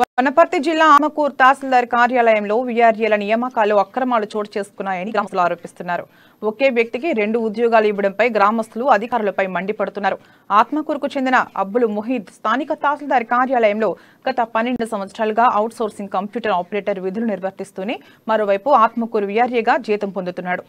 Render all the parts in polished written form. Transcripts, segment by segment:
వనపర్తి జిల్లా ఆమకూరు తహసీల్దార్ కార్యాలయంలో వీఆర్ఏల నియామకాలు అక్రమాలు చోటు చేసుకున్నాయని గ్రామస్తులు ఆరోపిస్తున్నారు. ఒకే వ్యక్తికి 2 ఉద్యోగాలు ఇవ్వడంపై గ్రామస్తులు అధికారులపై మండిపడుతున్నారు. ఆత్మకూరుకు చెందిన అబ్బులు ముహీద్ స్థానిక తహసీల్దార్ కార్యాలయంలో గత 12 సంవత్సరాలుగా అవుట్ సోర్సింగ్ కంప్యూటర్ ఆపరేటర్ విధులు నిర్వర్తిస్తూనే మరోవైపు ఆత్మకూరు వీఆర్ఏగా జీతం పొందుతున్నాడు.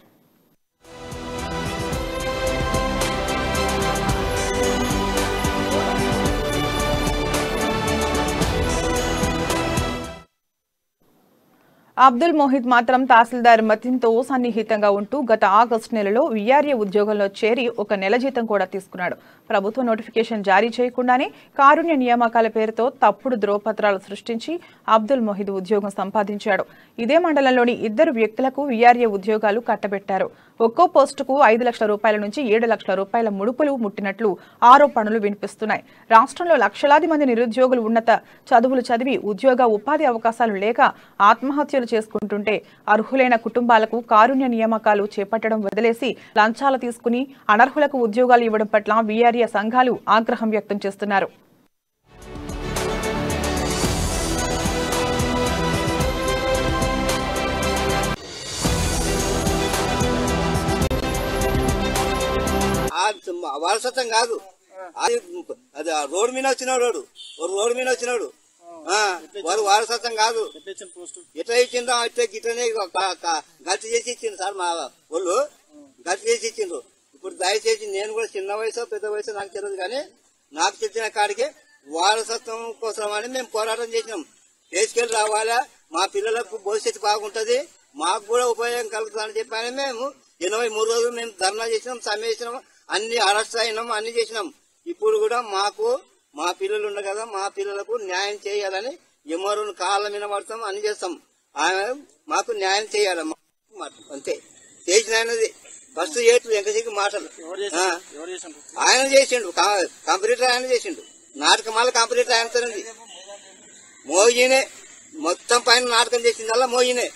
అబ్దుల్ మొహీద్ మాత్రం తహసీల్దార్ మతిన్తో సన్నిహితంగా ఉంటూ గత ఆగస్టు నెలలో వీఆర్ఏ ఉద్యోగంలో చేరి 1 నెల జీతం కూడా తీసుకున్నాడు. ప్రభుత్వ నోటిఫికేషన్ జారీ చేయకుండానే కారుణ్య నియామకాల పేరుతో తప్పుడు ధ్రువపత్రాలు సృష్టించి అబ్దుల్ మొహీద్ ఉద్యోగం సంపాదించాడు. ఇదే మండలంలోని 2 వ్యక్తులకు వీఆర్ఏ ఉద్యోగాలు కట్టబెట్టారు. ఒక్కో పోస్టుకు 5 లక్షల రూపాయల నుంచి 7 లక్షల రూపాయల ముడుపులు ముట్టినట్లు ఆరోపణలు వినిపిస్తున్నాయి. రాష్ట్రంలో లక్షలాది మంది నిరుద్యోగులు ఉన్నత చదువులు చదివి ఉద్యోగ ఉపాధి అవకాశాలు లేక ఆత్మహత్యలు చేసుకుంటుంటే అర్హులైన కుటుంబాలకు కారుణ్య నియామకాలు చేపట్టడం వదిలేసి లంచాలు తీసుకుని అనర్హులకు ఉద్యోగాలు ఇవ్వడం పట్ల వీఆర్ఏ సంఘాలు ఆగ్రహం వ్యక్తం చేస్తున్నారు. వారసత్వం కాదు, అది రోడ్డు మీద వచ్చినాడు వారు వారసత్వం కాదు. ఎట్లా ఇచ్చిండ్రు ఇట్లనే గట్టి చేసి ఇచ్చిండ్రు సార్. మా వాళ్ళు గట్టి చేసి ఇచ్చిండ్రు. ఇప్పుడు దయచేసి నేను కూడా చిన్న వయసు పెద్ద వయసు నాకు తెలియదు, కానీ నాకు తెలిసిన కాడికి వారసత్వం కోసం అని మేము పోరాటం చేసినాం. తీసుకెళ్లి రావాలా, మా పిల్లలకు భవిష్యత్తు బాగుంటది, మాకు కూడా ఉపయోగం కలుగుతుందని చెప్పని మేము 83 రోజులు మేము ధర్నా చేసినాం, సమ్మె చేసినాం, అన్ని అరెస్ట్ అయినాం, అన్ని చేసినాం. ఇప్పుడు కూడా మాకు మా పిల్లలు ఉండ కదా, మా పిల్లలకు న్యాయం చేయాలని ఎమ్మరుని కాళ్ళ మీద పడతాం, అన్ని చేస్తాం. ఆమె మాకు న్యాయం చేయాలి అంతే. చేసిన ఆయనది ఫస్ట్ ఏట్లు ఎంకసికి మాటలు ఆయన చేసిండు, కంప్యూటర్ ఆయన చేసిండు, నాటకమాల కంప్యూటర్ ఆయనతోంది. మోయినే మొత్తం పైన నాటకం చేసిందల్లా మోయినే.